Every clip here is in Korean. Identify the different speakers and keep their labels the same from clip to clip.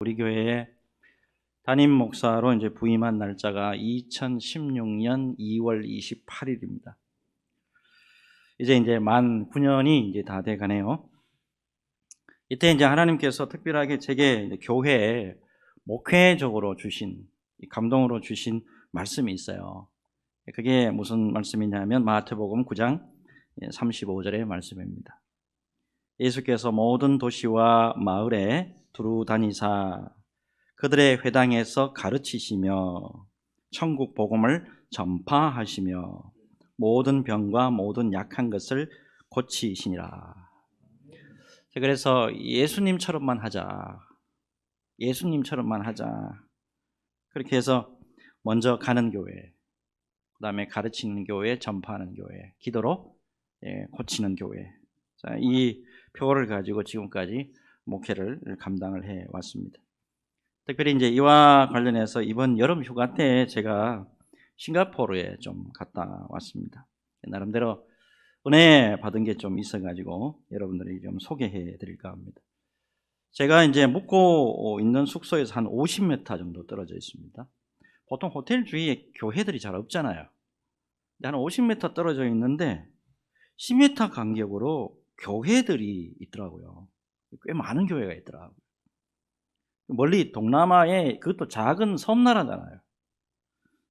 Speaker 1: 우리 교회에 담임 목사로 이제 부임한 날짜가 2016년 2월 28일입니다. 이제 만 9년이 이제 다 돼 가네요. 이때 이제 하나님께서 특별하게 제게 교회에 목회적으로 주신, 감동으로 주신 말씀이 있어요. 그게 무슨 말씀이냐면 마태복음 9장 35절의 말씀입니다. 예수께서 모든 도시와 마을에 두루 다니사 그들의 회당에서 가르치시며 천국 복음을 전파하시며 모든 병과 모든 약한 것을 고치시니라. 그래서 예수님처럼만 하자. 예수님처럼만 하자. 그렇게 해서 먼저 가는 교회, 그 다음에 가르치는 교회, 전파하는 교회, 기도로 고치는 교회. 자, 이 표를 가지고 지금까지 목회를 감당을 해 왔습니다. 특별히 이제 이와 관련해서 이번 여름 휴가 때 제가 싱가포르에 좀 갔다 왔습니다. 나름대로 은혜 받은 게 좀 있어가지고 여러분들이 좀 소개해 드릴까 합니다. 제가 이제 묵고 있는 숙소에서 한 50m 정도 떨어져 있습니다. 보통 호텔 주위에 교회들이 잘 없잖아요. 근데 한 50m 떨어져 있는데 10m 간격으로 교회들이 있더라고요. 꽤 많은 교회가 있더라고요. 멀리 동남아에 그것도 작은 섬나라잖아요.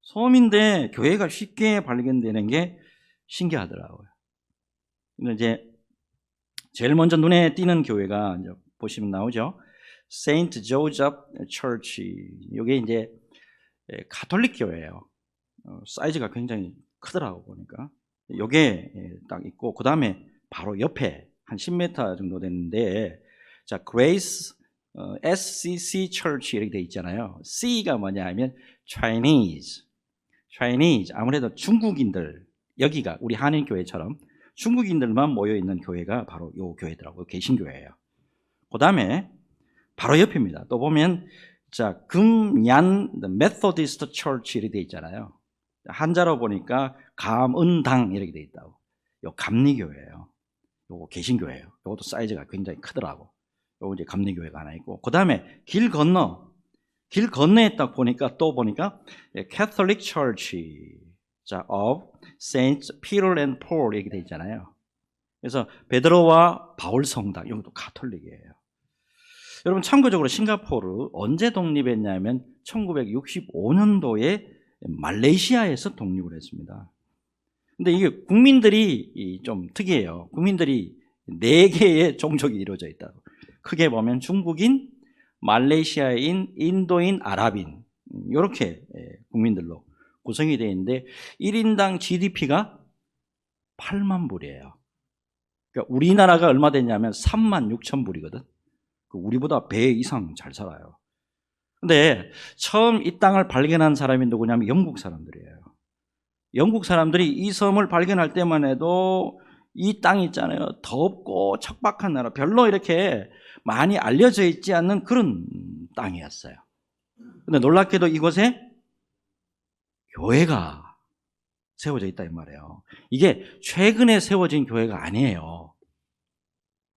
Speaker 1: 섬인데 교회가 쉽게 발견되는 게 신기하더라고요. 근데 이제 제일 먼저 눈에 띄는 교회가 이제 보시면 나오죠. Saint Joseph Church. 이게 이제 가톨릭 교회예요. 사이즈가 굉장히 크더라고 보니까. 이게 딱 있고 그 다음에 바로 옆에 한 10m 정도 되는데, 자, Grace SCC Church 이렇게 돼 있잖아요. C가 뭐냐 하면 Chinese. 아무래도 중국인들, 여기가 우리 한인교회처럼 중국인들만 모여있는 교회가 바로 이 교회더라고요. 개신교회예요. 그 다음에 바로 옆입니다. 또 보면 자, 금얀 메소디스트 처치 이렇게 돼 있잖아요. 한자로 보니까 감은당 이렇게 돼 있다고. 요 감리교회예요. 요거 개신교회예요. 요것도 사이즈가 굉장히 크더라고. 요거 이제 감리교회가 하나 있고, 그 다음에 길 건너에 딱 보니까 또 보니까 Catholic Church 자, of Saints Peter and Paul 이렇게 돼 있잖아요. 그래서 베드로와 바울 성당, 이것도 가톨릭이에요. 여러분 참고적으로 싱가포르 언제 독립했냐면 1965년도에 말레이시아에서 독립을 했습니다. 근데 이게 국민들이 좀 특이해요. 국민들이 4개의 종족이 이루어져 있다고. 크게 보면 중국인, 말레이시아인, 인도인, 아랍인 이렇게 국민들로 구성이 되어 있는데 1인당 GDP가 8만 불이에요. 그러니까 우리나라가 얼마 되냐면 3만 6천 불이거든. 우리보다 배 이상 잘 살아요. 근데 처음 이 땅을 발견한 사람이 누구냐면 영국 사람들이에요. 영국 사람들이 이 섬을 발견할 때만 해도 이 땅 있잖아요. 덥고 척박한 나라, 별로 이렇게 많이 알려져 있지 않는 그런 땅이었어요. 근데 놀랍게도 이곳에 교회가 세워져 있다 이 말이에요. 이게 최근에 세워진 교회가 아니에요.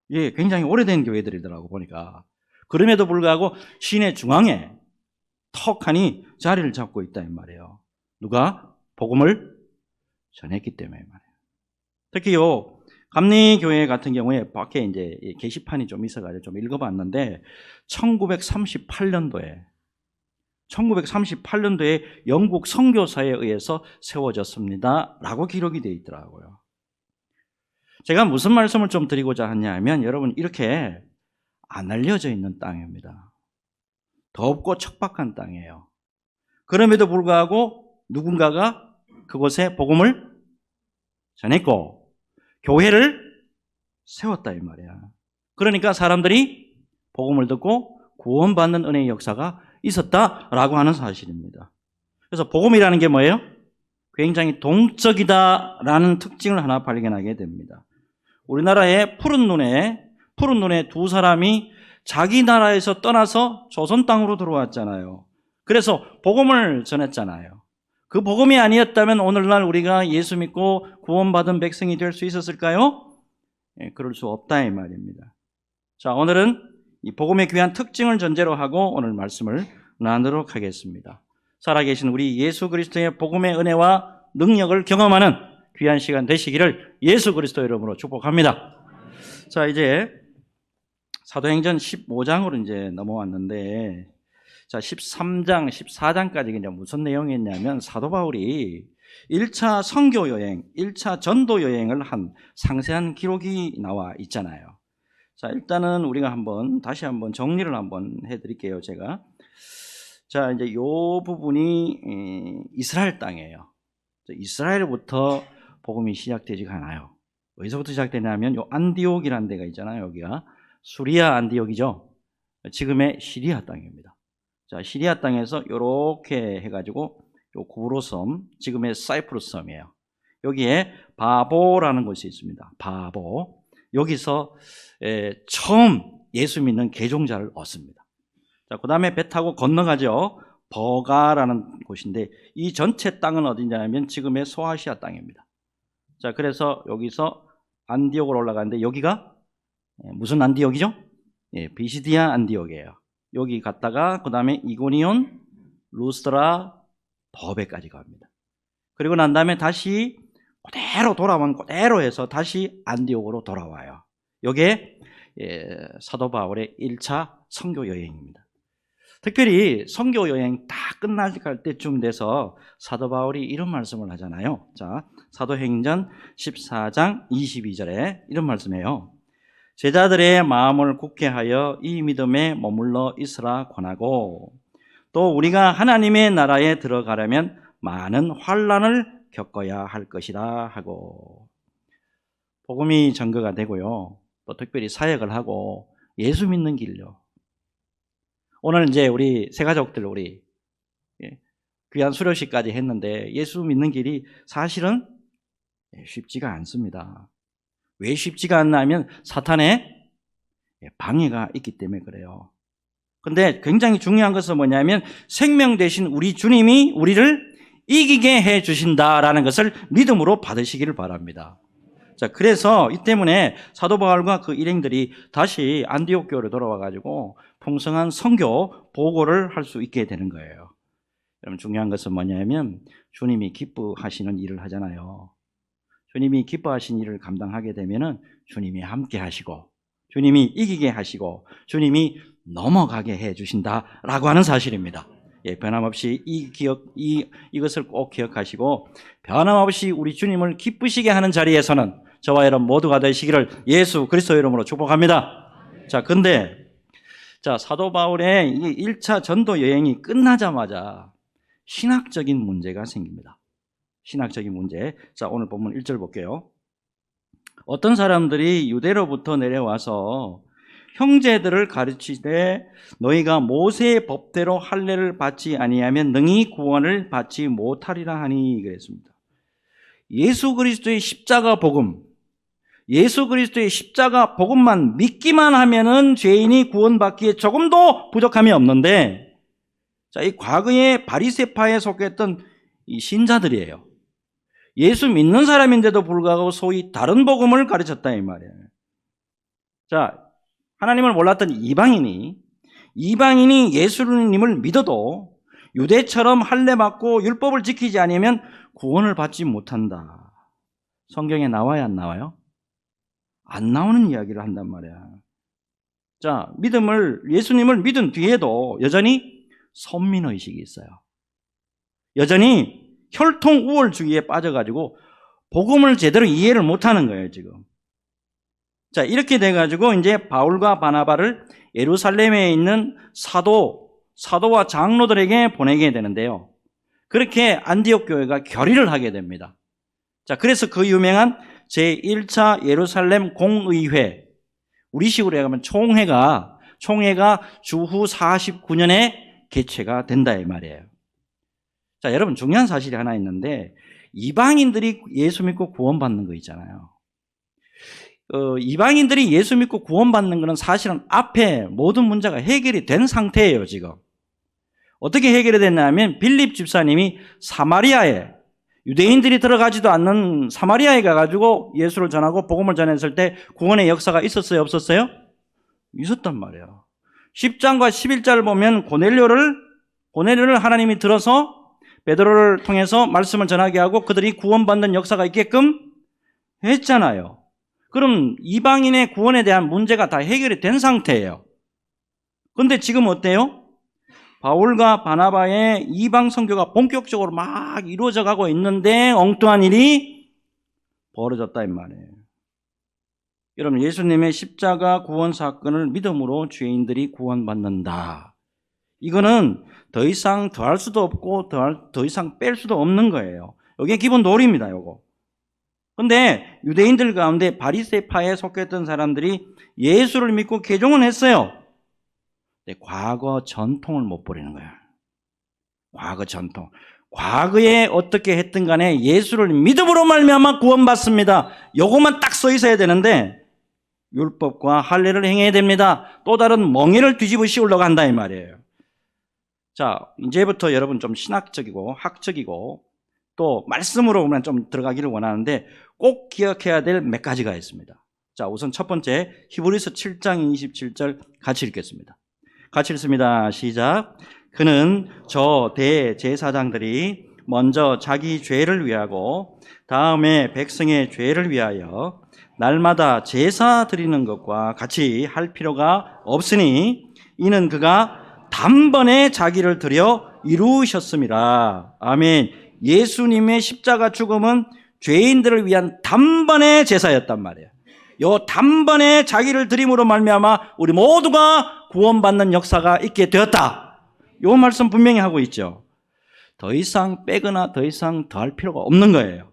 Speaker 1: 이게 굉장히 오래된 교회들이더라고 보니까. 그럼에도 불구하고 시내 중앙에 턱하니 자리를 잡고 있다 이 말이에요. 누가? 복음을 전했기 때문에 말이에요. 특히요 감리교회 같은 경우에 밖에 이제 게시판이 좀 있어가지고 좀 읽어봤는데 1938년도에 영국 선교사에 의해서 세워졌습니다 라고 기록이 되어 있더라고요. 제가 무슨 말씀을 좀 드리고자 하냐 하면 여러분 이렇게 안 알려져 있는 땅입니다. 덥고 척박한 땅이에요. 그럼에도 불구하고 누군가가 그곳에 복음을 전했고 교회를 세웠다 이 말이야. 그러니까 사람들이 복음을 듣고 구원받는 은혜의 역사가 있었다라고 하는 사실입니다. 그래서 복음이라는 게 뭐예요? 굉장히 동적이다라는 특징을 하나 발견하게 됩니다. 우리나라에 푸른 눈에 두 사람이 자기 나라에서 떠나서 조선 땅으로 들어왔잖아요. 그래서 복음을 전했잖아요. 그 복음이 아니었다면 오늘날 우리가 예수 믿고 구원받은 백성이 될 수 있었을까요? 그럴 수 없다 이 말입니다. 자, 오늘은 이 복음의 귀한 특징을 전제로 하고 오늘 말씀을 나누도록 하겠습니다. 살아계신 우리 예수 그리스도의 복음의 은혜와 능력을 경험하는 귀한 시간 되시기를 예수 그리스도 이름으로 축복합니다. 자, 이제 사도행전 15장으로 이제 넘어왔는데, 자, 13장, 14장까지 이제 무슨 내용이었냐면 사도 바울이 1차 선교 여행, 1차 전도 여행을 한 상세한 기록이 나와 있잖아요. 자, 일단은 우리가 다시 한번 정리를 한번 해드릴게요, 제가. 자, 이제 요 부분이 이스라엘 땅이에요. 이스라엘부터 복음이 시작되지가 않아요. 어디서부터 시작되냐면 요 안디옥이라는 데가 있잖아요. 여기가 수리아 안디옥이죠. 지금의 시리아 땅입니다. 자, 시리아 땅에서 요렇게 해가지고 요 구브로섬, 지금의 사이프러스 섬이에요. 여기에 바보라는 곳이 있습니다. 바보. 여기서 처음 예수 믿는 개종자를 얻습니다. 자, 그 다음에 배 타고 건너가죠. 버가라는 곳인데 이 전체 땅은 어디냐면 지금의 소아시아 땅입니다. 자, 그래서 여기서 안디옥으로 올라가는데 여기가 무슨 안디옥이죠? 비시디아 안디옥이에요. 여기 갔다가 그 다음에 이고니온, 루스드라, 더베까지 갑니다. 그리고 난 다음에 다시 그대로 돌아온 그대로 해서 다시 안디옥으로 돌아와요. 이게 사도 바울의 1차 선교 여행입니다. 특별히 선교 여행 다 끝날 때쯤 돼서 사도 바울이 이런 말씀을 하잖아요. 자, 사도행전 14장 22절에 이런 말씀이에요. 제자들의 마음을 굳게 하여 이 믿음에 머물러 있으라 권하고, 또 우리가 하나님의 나라에 들어가려면 많은 환난을 겪어야 할 것이다 하고, 복음이 전거가 되고요. 또 특별히 사역을 하고 예수 믿는 길요. 오늘 이제 우리 새 가족들 우리 귀한 수료식까지 했는데 예수 믿는 길이 사실은 쉽지가 않습니다. 왜 쉽지가 않나 하면 사탄의 방해가 있기 때문에 그래요. 근데 굉장히 중요한 것은 뭐냐면 생명 되신 우리 주님이 우리를 이기게 해 주신다라는 것을 믿음으로 받으시기를 바랍니다. 자, 그래서 이 때문에 사도 바울과 그 일행들이 다시 안디옥 교회로 돌아와 가지고 풍성한 선교 보고를 할 수 있게 되는 거예요. 여러분, 중요한 것은 뭐냐면 주님이 기뻐하시는 일을 하잖아요. 주님이 기뻐하신 일을 감당하게 되면은 주님이 함께 하시고 주님이 이기게 하시고 주님이 넘어가게 해 주신다라고 하는 사실입니다. 변함없이 이것을 꼭 기억하시고 변함없이 우리 주님을 기쁘시게 하는 자리에서는 저와 여러분 모두가 되시기를 예수 그리스도 이름으로 축복합니다. 자, 근데 사도 바울의 이 1차 전도 여행이 끝나자마자 신학적인 문제가 생깁니다. 신학적인 문제. 자, 오늘 본문 1절 볼게요. 어떤 사람들이 유대로부터 내려와서 형제들을 가르치되 너희가 모세의 법대로 할례를 받지 아니하면 능히 구원을 받지 못하리라 하니 그랬습니다. 예수 그리스도의 십자가 복음, 예수 그리스도의 십자가 복음만 믿기만 하면은 죄인이 구원받기에 조금도 부족함이 없는데, 자, 이 과거의 바리새파에 속했던 이 신자들이에요. 예수 믿는 사람인데도 불구하고 소위 다른 복음을 가르쳤다 이 말이에요. 자, 하나님을 몰랐던 이방인이 예수님을 믿어도 유대처럼 할례 받고 율법을 지키지 않으면 구원을 받지 못한다. 성경에 나와야 안 나와요? 안 나오는 이야기를 한단 말이야. 자, 예수님을 믿은 뒤에도 여전히 선민의식이 있어요. 여전히 혈통 우월주의에 빠져가지고 복음을 제대로 이해를 못하는 거예요, 지금. 자, 이렇게 돼가지고 이제 바울과 바나바를 예루살렘에 있는 사도와 장로들에게 보내게 되는데요. 그렇게 안디옥 교회가 결의를 하게 됩니다. 자, 그래서 그 유명한 제1차 예루살렘 공의회, 우리식으로 얘기하면 총회가 주후 49년에 개최가 된다 이 말이에요. 자, 여러분, 중요한 사실이 하나 있는데 이방인들이 예수 믿고 구원받는 거 있잖아요. 이방인들이 예수 믿고 구원받는 것은 사실은 앞에 모든 문제가 해결이 된 상태예요, 지금. 어떻게 해결이 됐냐면 빌립 집사님이 사마리아에, 유대인들이 들어가지도 않는 사마리아에 가가지고 예수를 전하고 복음을 전했을 때 구원의 역사가 있었어요, 없었어요? 있었단 말이에요. 10장과 11장을 보면 고넬료를 하나님이 들어서 베드로를 통해서 말씀을 전하게 하고 그들이 구원받는 역사가 있게끔 했잖아요. 그럼 이방인의 구원에 대한 문제가 다 해결이 된 상태예요. 그런데 지금 어때요? 바울과 바나바의 이방 선교가 본격적으로 막 이루어져 가고 있는데 엉뚱한 일이 벌어졌다 이 말이에요. 여러분, 예수님의 십자가 구원 사건을 믿음으로 죄인들이 구원받는다. 이거는 더 이상 더할 수도 없고 더 이상 뺄 수도 없는 거예요. 이게 기본 논리입니다. 요거. 근데 유대인들 가운데 바리새파에 속했던 사람들이 예수를 믿고 개종은 했어요. 근데 과거 전통을 못 버리는 거야. 과거 전통. 과거에 어떻게 했든 간에 예수를 믿음으로 말미암아 구원받습니다. 요것만 딱 써 있어야 되는데 율법과 할례를 행해야 됩니다. 또 다른 멍에를 뒤집어 씌우려고 한다 이 말이에요. 자, 이제부터 여러분 좀 신학적이고 학적이고 또 말씀으로만 좀 들어가기를 원하는데 꼭 기억해야 될 몇 가지가 있습니다. 자, 우선 첫 번째 히브리서 7장 27절 같이 읽겠습니다. 같이 읽습니다. 시작. 그는 저 대제사장들이 먼저 자기 죄를 위하고 다음에 백성의 죄를 위하여 날마다 제사 드리는 것과 같이 할 필요가 없으니 이는 그가 단번에 자기를 드려 이루셨습니다. 아멘. 예수님의 십자가 죽음은 죄인들을 위한 단번의 제사였단 말이에요. 요 단번에 자기를 드림으로 말미암아 우리 모두가 구원받는 역사가 있게 되었다. 요 말씀 분명히 하고 있죠. 더 이상 빼거나 더 이상 더할 필요가 없는 거예요.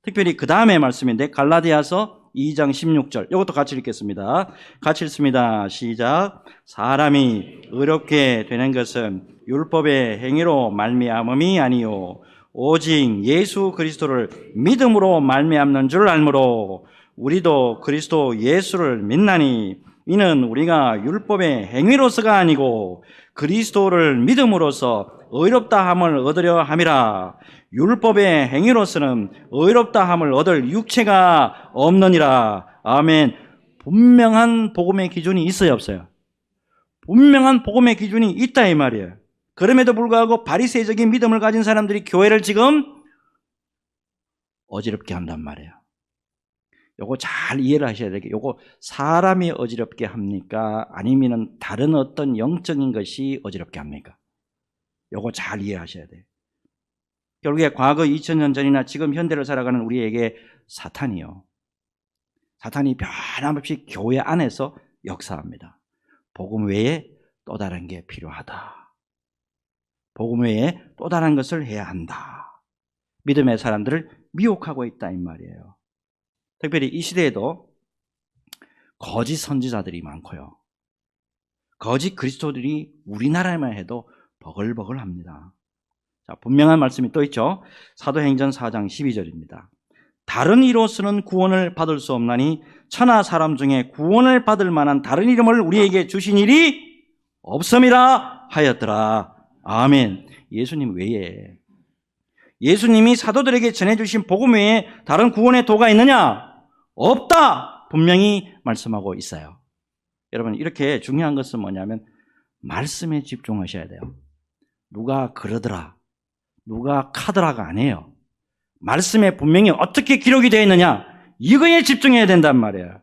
Speaker 1: 특별히 그 다음에 말씀인데 갈라디아서 2장 16절 이것도 같이 읽겠습니다. 같이 읽습니다. 시작. 사람이 의롭게 되는 것은 율법의 행위로 말미암음이 아니요 오직 예수 그리스도를 믿음으로 말미암는 줄 알므로 우리도 그리스도 예수를 믿나니 이는 우리가 율법의 행위로서가 아니고 그리스도를 믿음으로써 의롭다 함을 얻으려 함이라. 율법의 행위로서는 의롭다 함을 얻을 육체가 없느니라. 아멘. 분명한 복음의 기준이 있어요, 없어요? 분명한 복음의 기준이 있다 이 말이에요. 그럼에도 불구하고 바리새적인 믿음을 가진 사람들이 교회를 지금 어지럽게 한단 말이에요. 요거 잘 이해를 하셔야 되게. 요거 사람이 어지럽게 합니까? 아니면 다른 어떤 영적인 것이 어지럽게 합니까? 요거 잘 이해하셔야 돼요. 결국에 과거 2000년 전이나 지금 현대를 살아가는 우리에게 사탄이요. 사탄이 변함없이 교회 안에서 역사합니다. 복음 외에 또 다른 게 필요하다. 복음 외에 또 다른 것을 해야 한다. 믿음의 사람들을 미혹하고 있다 이 말이에요. 특별히 이 시대에도 거짓 선지자들이 많고요. 거짓 그리스도들이 우리나라에만 해도 버글버글합니다. 자, 분명한 말씀이 또 있죠. 사도행전 4장 12절입니다. 다른 이로서는 구원을 받을 수 없나니 천하 사람 중에 구원을 받을 만한 다른 이름을 우리에게 주신 일이 없음이라 하였더라. 아멘. 예수님 외에, 예수님이 사도들에게 전해주신 복음 외에 다른 구원의 도가 있느냐? 없다. 분명히 말씀하고 있어요. 여러분, 이렇게 중요한 것은 뭐냐면 말씀에 집중하셔야 돼요. 누가 그러더라, 누가 카더라가 아니에요. 말씀에 분명히 어떻게 기록이 되어 있느냐, 이거에 집중해야 된단 말이에요.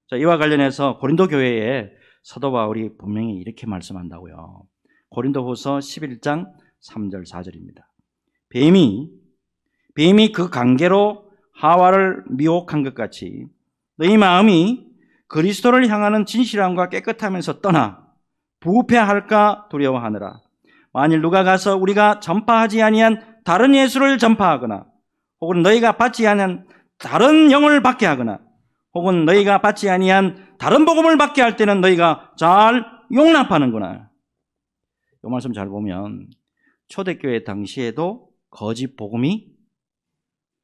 Speaker 1: 자, 이와 관련해서 고린도 교회에 사도 바울이 분명히 이렇게 말씀한다고요. 고린도후서 11장 3절 4절입니다. 뱀이 그 관계로 하와를 미혹한 것 같이 너희 마음이 그리스도를 향하는 진실함과 깨끗하면서 떠나 부패할까 두려워하느라. 만일 누가 가서 우리가 전파하지 아니한 다른 예수를 전파하거나 혹은 너희가 받지 아니한 다른 영을 받게 하거나 혹은 너희가 받지 아니한 다른 복음을 받게 할 때는 너희가 잘 용납하는구나. 이 말씀 잘 보면 초대교회 당시에도 거짓 복음이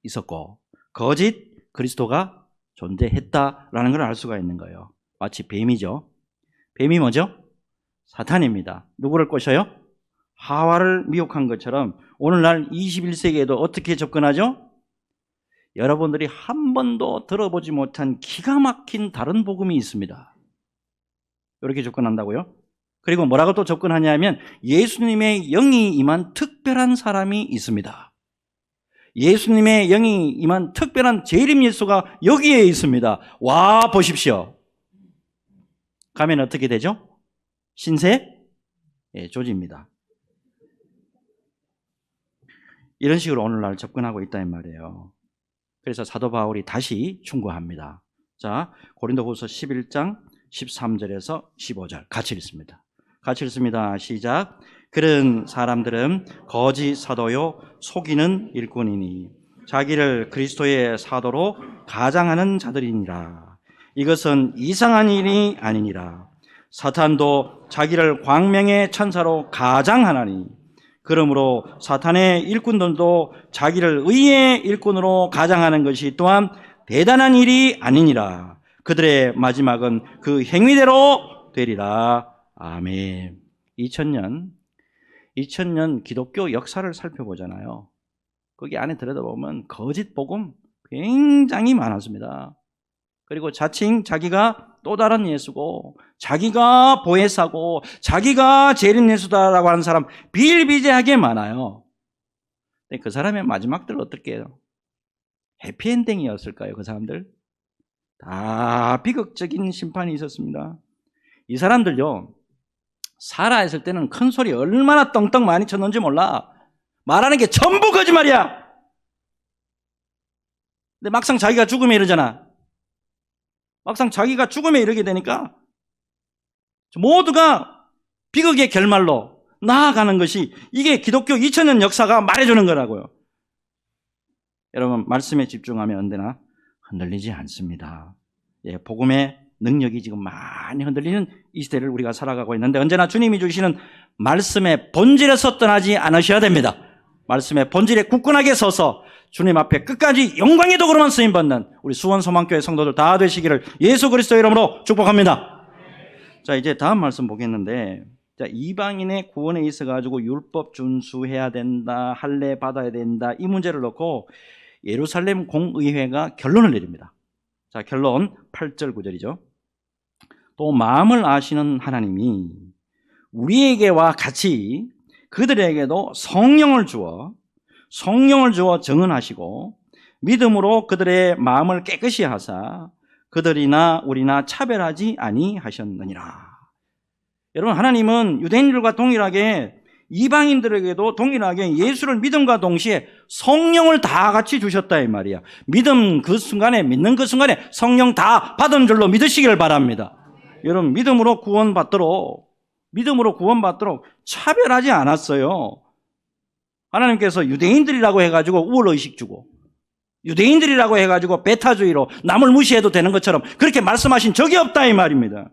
Speaker 1: 있었고 거짓 그리스도가 존재했다라는 걸 알 수가 있는 거예요. 마치 뱀이죠. 뱀이 뭐죠? 사탄입니다. 누구를 꼬셔요? 하와를 미혹한 것처럼 오늘날 21세기에도 어떻게 접근하죠? 여러분들이 한 번도 들어보지 못한 기가 막힌 다른 복음이 있습니다. 이렇게 접근한다고요? 그리고 뭐라고 또 접근하냐면 예수님의 영이 임한 특별한 사람이 있습니다. 예수님의 영이 임한 특별한 재림 예수가 여기에 있습니다. 와 보십시오. 가면 어떻게 되죠? 신세 조지입니다. 이런 식으로 오늘날 접근하고 있다는 말이에요. 그래서 사도 바울이 다시 충고합니다. 자, 고린도후서 11장 13절에서 15절 같이 읽습니다. 같이 읽습니다. 시작. 그런 사람들은 거짓 사도요 속이는 일꾼이니 자기를 그리스도의 사도로 가장하는 자들이니라. 이것은 이상한 일이 아니니라. 사탄도 자기를 광명의 천사로 가장하나니 그러므로 사탄의 일꾼들도 자기를 의의 일꾼으로 가장하는 것이 또한 대단한 일이 아니니라. 그들의 마지막은 그 행위대로 되리라. 아멘. 2000년 기독교 역사를 살펴보잖아요. 거기 안에 들여다보면 거짓 복음 굉장히 많았습니다. 그리고 자칭 자기가 또 다른 예수고 자기가 보혜사고 자기가 재림 예수다라고 하는 사람 비일비재하게 많아요. 근데 그 사람의 마지막들 어떻게 해요? 해피엔딩이었을까요? 그 사람들? 다 비극적인 심판이 있었습니다. 이 사람들요 살아있을 때는 큰 소리 얼마나 떵떵 많이 쳤는지 몰라. 말하는 게 전부 거짓말이야. 근데 막상 자기가 죽음에 이르잖아. 막상 자기가 죽음에 이르게 되니까 모두가 비극의 결말로 나아가는 것이 이게 기독교 2000년 역사가 말해주는 거라고요. 여러분 말씀에 집중하면 언제나 흔들리지 않습니다. 복음의 능력이 지금 많이 흔들리는 이 시대를 우리가 살아가고 있는데 언제나 주님이 주시는 말씀의 본질에서 떠나지 않으셔야 됩니다. 말씀의 본질에 굳건하게 서서 주님 앞에 끝까지 영광의 도구로만 쓰임받는 우리 수원소망교회 성도들 다 되시기를 예수 그리스도의 이름으로 축복합니다. 자, 이제 다음 말씀 보겠는데, 자, 이방인의 구원에 있어가지고 율법 준수해야 된다, 할례 받아야 된다, 이 문제를 놓고 예루살렘 공의회가 결론을 내립니다. 자, 결론 8절 9절이죠. 또 마음을 아시는 하나님이 우리에게와 같이 그들에게도 성령을 주어 정언하시고 믿음으로 그들의 마음을 깨끗이 하사 그들이나 우리나 차별하지 아니하셨느니라. 여러분 하나님은 유대인들과 동일하게 이방인들에게도 동일하게 예수를 믿음과 동시에 성령을 다 같이 주셨다 이 말이야. 믿는 그 순간에 성령 다 받은 줄로 믿으시기를 바랍니다. 여러분 믿음으로 구원받도록 차별하지 않았어요. 하나님께서 유대인들이라고 해가지고 우월의식 주고 유대인들이라고 해가지고 배타주의로 남을 무시해도 되는 것처럼 그렇게 말씀하신 적이 없다 이 말입니다.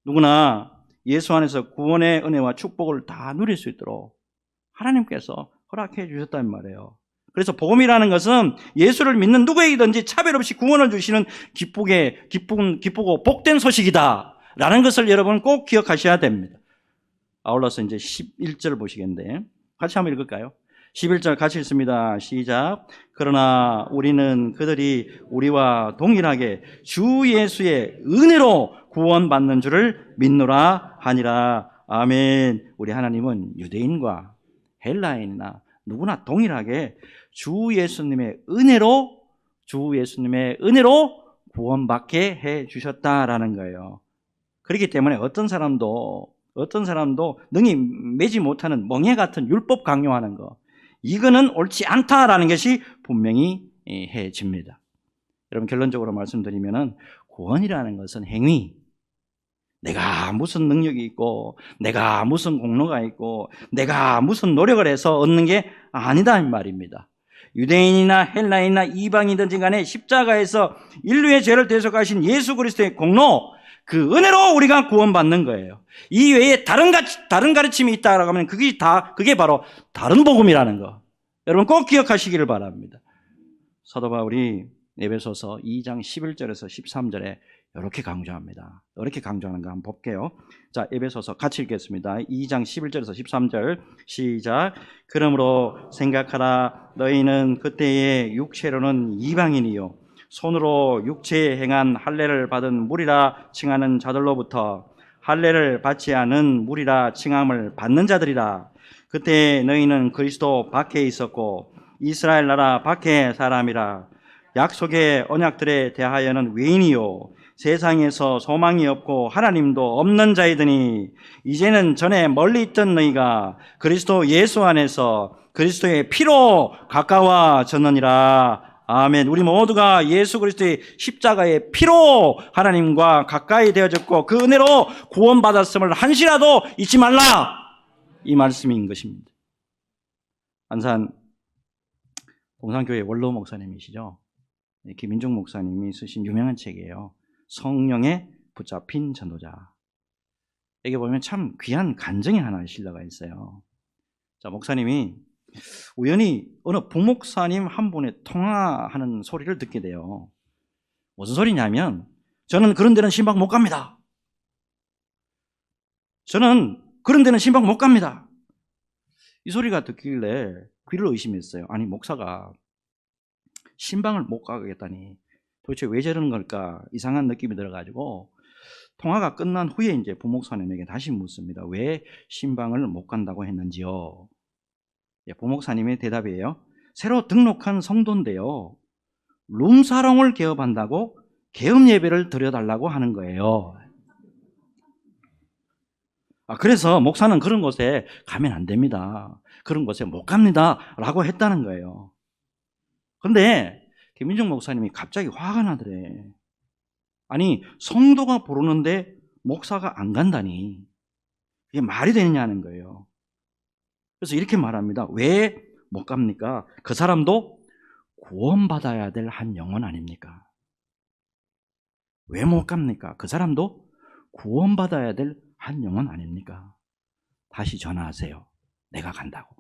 Speaker 1: 누구나 예수 안에서 구원의 은혜와 축복을 다 누릴 수 있도록 하나님께서 허락해 주셨다는 말이에요. 그래서 복음이라는 것은 예수를 믿는 누구에게든지 차별 없이 구원을 주시는 기쁘고 복된 소식이다 라는 것을 여러분 꼭 기억하셔야 됩니다. 아울러서 이제 11절 보시겠는데 같이 한번 읽을까요? 11절 같이 읽습니다. 시작. 그러나 우리는 그들이 우리와 동일하게 주 예수의 은혜로 구원받는 줄을 믿노라 하니라. 아멘. 우리 하나님은 유대인과 헬라인이나 누구나 동일하게 주 예수님의 은혜로 구원받게 해 주셨다라는 거예요. 그렇기 때문에 어떤 사람도 능히 매지 못하는 멍해 같은 율법 강요하는 거 이거는 옳지 않다라는 것이 분명히 해집니다. 여러분 결론적으로 말씀드리면은 구원이라는 것은 행위, 내가 무슨 능력이 있고 내가 무슨 공로가 있고 내가 무슨 노력을 해서 얻는 게 아니다 이 말입니다. 유대인이나 헬라인이나 이방인이든지 간에 십자가에서 인류의 죄를 대속하신 예수 그리스도의 공로, 그 은혜로 우리가 구원받는 거예요. 이 외에 다른 가르침이 있다라고 하면 그게 바로 다른 복음이라는 거. 여러분 꼭 기억하시기를 바랍니다. 사도 바울이 에베소서 2장 11절에서 13절에 이렇게 강조합니다. 이렇게 강조하는 거 한번 볼게요. 자, 에베소서 같이 읽겠습니다. 2장 11절에서 13절 시작. 그러므로 생각하라. 너희는 그때의 육체로는 이방인이요 손으로 육체에 행한 할례를 받은 무리라 칭하는 자들로부터 할례를 받지 않은 무리라 칭함을 받는 자들이라. 그때 너희는 그리스도 밖에 있었고 이스라엘 나라 밖의 사람이라. 약속의 언약들에 대하여는 외인이요 세상에서 소망이 없고 하나님도 없는 자이더니 이제는 전에 멀리 있던 너희가 그리스도 예수 안에서 그리스도의 피로 가까워졌느니라. 아멘. 우리 모두가 예수 그리스도의 십자가의 피로 하나님과 가까이 되어졌고 그 은혜로 구원받았음을 한시라도 잊지 말라. 이 말씀인 것입니다. 안산 동산교회 원로 목사님이시죠. 김인중 목사님이 쓰신 유명한 책이에요. 성령에 붙잡힌 전도자. 여기 보면 참 귀한 간증이 하나 실려가 있어요. 자, 목사님이 우연히 어느 부목사님 한 분의 통화하는 소리를 듣게 돼요. 무슨 소리냐면 저는 그런 데는 신방 못 갑니다. 저는 그런 데는 신방 못 갑니다. 이 소리가 듣길래 귀를 의심했어요. 아니 목사가 신방을 못 가겠다니 도대체 왜 저러는 걸까 이상한 느낌이 들어가지고 통화가 끝난 후에 이제 부목사님에게 다시 묻습니다. 왜 신방을 못 간다고 했는지요? 부목사님의 대답이에요. 새로 등록한 성도인데요. 룸사롱을 개업한다고 개업 예배를 드려달라고 하는 거예요. 그래서 목사는 그런 곳에 가면 안 됩니다. 그런 곳에 못 갑니다. 라고 했다는 거예요. 그런데 김민중 목사님이 갑자기 화가 나더래. 아니 성도가 부르는데 목사가 안 간다니 이게 말이 되느냐는 거예요. 그래서 이렇게 말합니다. 왜 못 갑니까? 그 사람도 구원받아야 될 한 영혼 아닙니까? 왜 못 갑니까? 그 사람도 구원받아야 될 한 영혼 아닙니까? 다시 전화하세요. 내가 간다고.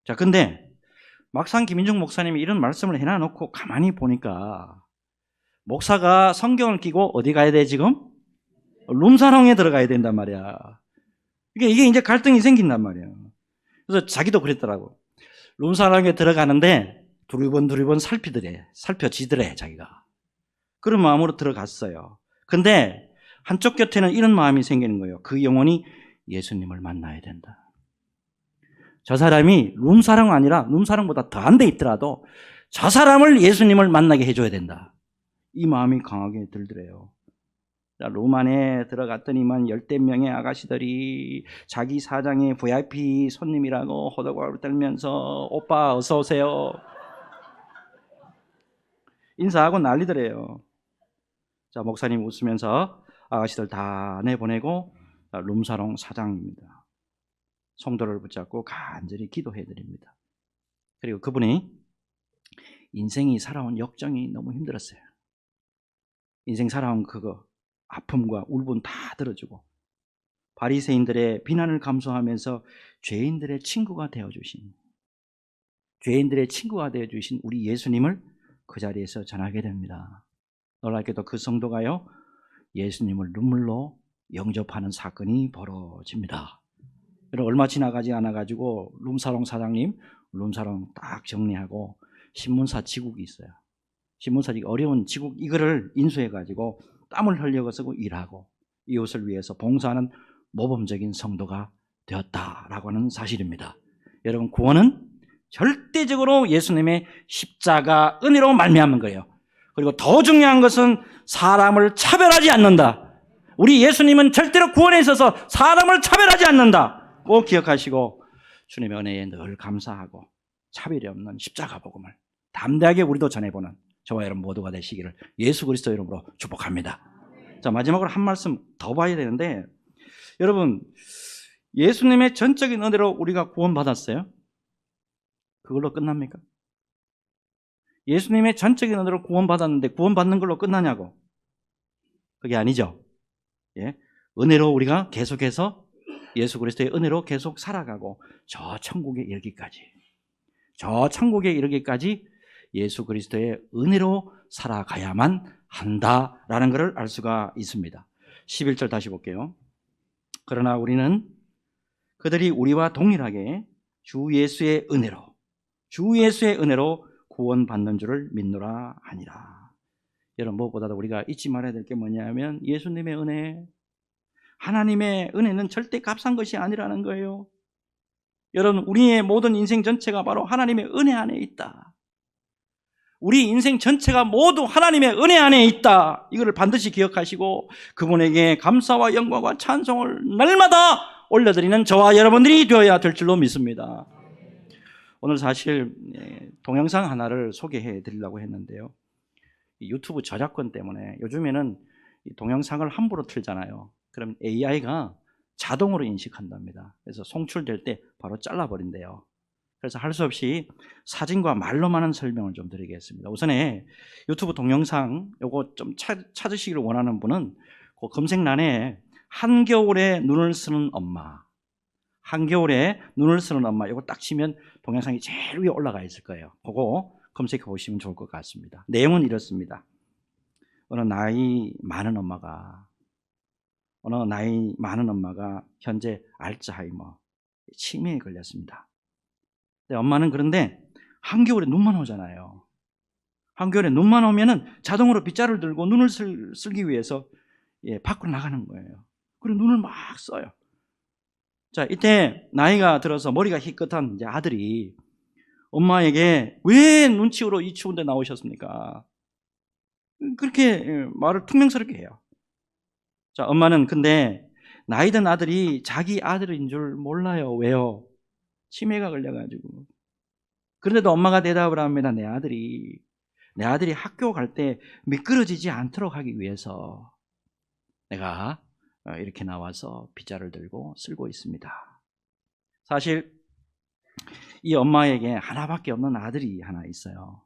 Speaker 1: 자, 근데 막상 김인중 목사님이 이런 말씀을 해놔놓고 가만히 보니까 목사가 성경을 끼고 어디 가야 돼 지금? 룸사롱에 들어가야 된단 말이야. 이게 이제 갈등이 생긴단 말이야. 그래서 자기도 그랬더라고. 룸사롱에 들어가는데 두리번 살펴지더래 자기가. 그런 마음으로 들어갔어요. 근데 한쪽 곁에는 이런 마음이 생기는 거예요. 그 영혼이 예수님을 만나야 된다. 저 사람이 룸사롱 아니라 룸사롱보다 더 안 돼 있더라도 저 사람을 예수님을 만나게 해줘야 된다. 이 마음이 강하게 들더래요. 룸 안에 들어갔더니만 10대 명의 아가씨들이 자기 사장의 VIP 손님이라고 호들갑을 떨면서 오빠 어서 오세요. 인사하고 난리더래요. 자, 목사님 웃으면서 아가씨들 다 내보내고 룸사롱 사장입니다. 성도를 붙잡고 간절히 기도해드립니다. 그리고 그분이 인생이 살아온 역정이 너무 힘들었어요. 인생 살아온 그거 아픔과 울분 다 들어주고 바리새인들의 비난을 감수하면서 죄인들의 친구가 되어주신 우리 예수님을 그 자리에서 전하게 됩니다. 놀랍게도 그 성도가요 예수님을 눈물로 영접하는 사건이 벌어집니다. 얼마 지나가지 않아가지고 룸사롱 사장님 룸사롱 딱 정리하고 신문사 지국이 있어요. 신문사 지국 어려운 지국 이거를 인수해가지고 땀을 흘려 쓰고 일하고 이웃을 위해서 봉사하는 모범적인 성도가 되었다라고 하는 사실입니다. 여러분 구원은 절대적으로 예수님의 십자가 은혜로 말미암은 거예요. 그리고 더 중요한 것은 사람을 차별하지 않는다. 우리 예수님은 절대로 구원에 있어서 사람을 차별하지 않는다. 꼭 기억하시고 주님의 은혜에 늘 감사하고 차별이 없는 십자가 복음을 담대하게 우리도 전해보는 저와 여러분 모두가 되시기를 예수 그리스도 이름으로 축복합니다. 자, 마지막으로 한 말씀 더 봐야 되는데 여러분 예수님의 전적인 은혜로 우리가 구원받았어요? 그걸로 끝납니까? 예수님의 전적인 은혜로 구원받았는데 구원받는 걸로 끝나냐고? 그게 아니죠. 예? 은혜로 우리가 계속해서 예수 그리스도의 은혜로 계속 살아가고 저 천국에 이르기까지 예수 그리스도의 은혜로 살아가야만 한다라는 것을 알 수가 있습니다. 11절 다시 볼게요. 그러나 우리는 그들이 우리와 동일하게 주 예수의 은혜로 구원받는 줄을 믿노라 하니라. 여러분 무엇보다도 우리가 잊지 말아야 될 게 뭐냐면 예수님의 은혜, 하나님의 은혜는 절대 값싼 것이 아니라는 거예요. 여러분, 우리의 모든 인생 전체가 바로 하나님의 은혜 안에 있다. 우리 인생 전체가 모두 하나님의 은혜 안에 있다. 이거를 반드시 기억하시고 그분에게 감사와 영광과 찬송을 날마다 올려드리는 저와 여러분들이 되어야 될 줄로 믿습니다. 오늘 사실 동영상 하나를 소개해 드리려고 했는데요. 유튜브 저작권 때문에 요즘에는 동영상을 함부로 틀잖아요. 그럼 AI가 자동으로 인식한답니다. 그래서 송출될 때 바로 잘라버린대요. 그래서 할 수 없이 사진과 말로만 설명을 좀 드리겠습니다. 우선에 유튜브 동영상 요거 좀 찾으시기를 원하는 분은 그 검색란에 한겨울에 눈을 쓰는 엄마, 한겨울에 눈을 쓰는 엄마 요거 딱 치면 동영상이 제일 위에 올라가 있을 거예요. 그거 검색해 보시면 좋을 것 같습니다. 내용은 이렇습니다. 어느 나이 많은 엄마가 현재 알츠하이머 치매에 걸렸습니다. 엄마는 그런데 한겨울에 눈만 오잖아요. 한겨울에 눈만 오면은 자동으로 빗자루를 들고 눈을 쓸기 위해서 밖으로 나가는 거예요. 그리고 눈을 막 써요. 자, 이때 나이가 들어서 머리가 희끗한 이제 아들이 엄마에게 왜 눈치우러 이 추운데 나오셨습니까? 그렇게 말을 퉁명스럽게 해요. 자, 엄마는 근데 나이 든 아들이 자기 아들인 줄 몰라요. 왜요? 치매가 걸려가지고. 그런데도 엄마가 대답을 합니다. 내 아들이 학교 갈 때 미끄러지지 않도록 하기 위해서 내가 이렇게 나와서 빗자루를 들고 쓸고 있습니다. 사실 이 엄마에게 하나밖에 없는 아들이 하나 있어요.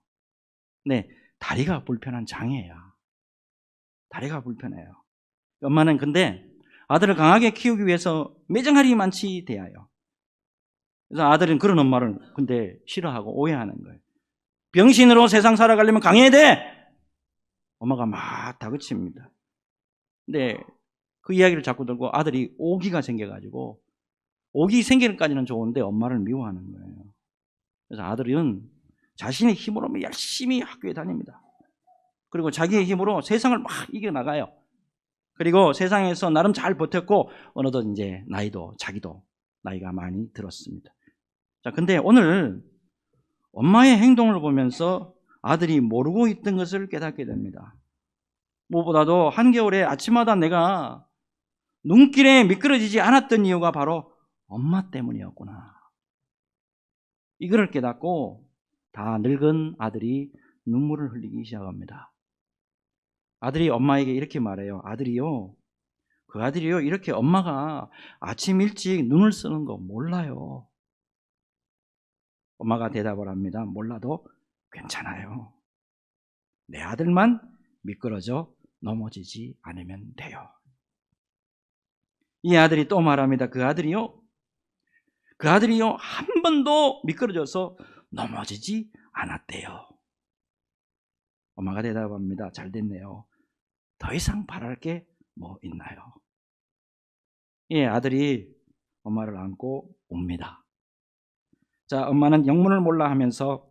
Speaker 1: 네, 다리가 불편한 장애예요. 다리가 불편해요. 엄마는 근데 아들을 강하게 키우기 위해서 매정하리 많지 대하여. 그래서 아들은 그런 엄마를 근데 싫어하고 오해하는 거예요. 병신으로 세상 살아가려면 강해야 돼! 엄마가 막 다그칩니다. 근데 그 이야기를 자꾸 들고 아들이 오기가 생겨가지고 오기 생기는까지는 좋은데 엄마를 미워하는 거예요. 그래서 아들은 자신의 힘으로 열심히 학교에 다닙니다. 그리고 자기의 힘으로 세상을 막 이겨나가요. 그리고 세상에서 나름 잘 버텼고 어느덧 이제 자기도 나이가 많이 들었습니다. 자, 근데 오늘 엄마의 행동을 보면서 아들이 모르고 있던 것을 깨닫게 됩니다. 무엇보다도 한겨울에 아침마다 내가 눈길에 미끄러지지 않았던 이유가 바로 엄마 때문이었구나. 이거를 깨닫고 다 늙은 아들이 눈물을 흘리기 시작합니다. 아들이 엄마에게 이렇게 말해요. 그 아들이요 이렇게 엄마가 아침 일찍 눈을 쓰는 거 몰라요. 엄마가 대답을 합니다. 몰라도 괜찮아요. 내 아들만 미끄러져 넘어지지 않으면 돼요. 이 아들이 또 말합니다. 그 아들이요 한 번도 미끄러져서 넘어지지 않았대요. 엄마가 대답합니다. 잘 됐네요. 더 이상 바랄 게 뭐 있나요? 이 아들이 엄마를 안고 웁니다. 자, 엄마는 영문을 몰라 하면서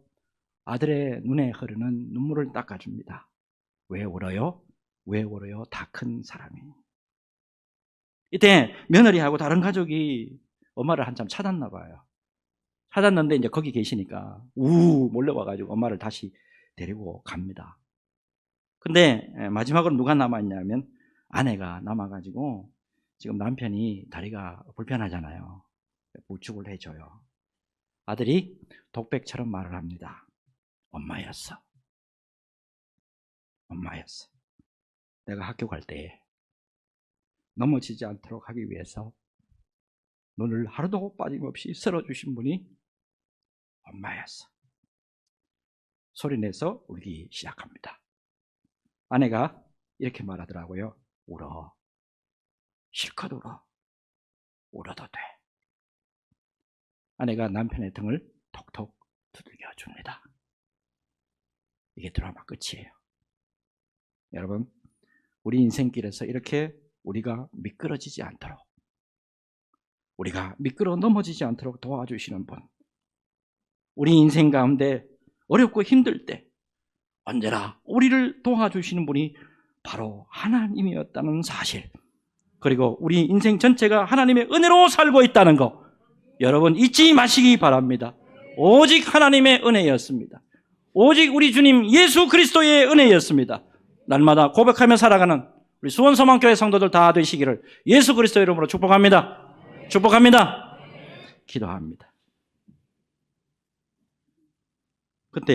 Speaker 1: 아들의 눈에 흐르는 눈물을 닦아줍니다. 왜 울어요? 왜 울어요? 다 큰 사람이. 이때 며느리하고 다른 가족이 엄마를 한참 찾았나 봐요. 찾았는데 이제 거기 계시니까 몰려와가지고 엄마를 다시 데리고 갑니다. 근데 마지막으로 누가 남아있냐면 아내가 남아가지고 지금 남편이 다리가 불편하잖아요. 부축을 해줘요. 아들이 독백처럼 말을 합니다. 엄마였어. 내가 학교 갈 때 넘어지지 않도록 하기 위해서 눈을 하루도 빠짐없이 쓸어주신 분이 엄마였어. 소리내서 울기 시작합니다. 아내가 이렇게 말하더라고요. 울어. 실컷 울어. 울어도 돼. 아내가 남편의 등을 톡톡 두들겨 줍니다. 이게 드라마 끝이에요. 여러분, 우리 인생길에서 이렇게 우리가 미끄러지지 않도록, 우리가 미끄러 넘어지지 않도록 도와주시는 분, 우리 인생 가운데 어렵고 힘들 때 언제나 우리를 도와주시는 분이 바로 하나님이었다는 사실, 그리고 우리 인생 전체가 하나님의 은혜로 살고 있다는 거 여러분 잊지 마시기 바랍니다. 오직 하나님의 은혜였습니다. 오직 우리 주님 예수 그리스도의 은혜였습니다. 날마다 고백하며 살아가는 우리 수원서망교회 성도들 다 되시기를 예수 그리스도 이름으로 축복합니다. 축복합니다. 기도합니다.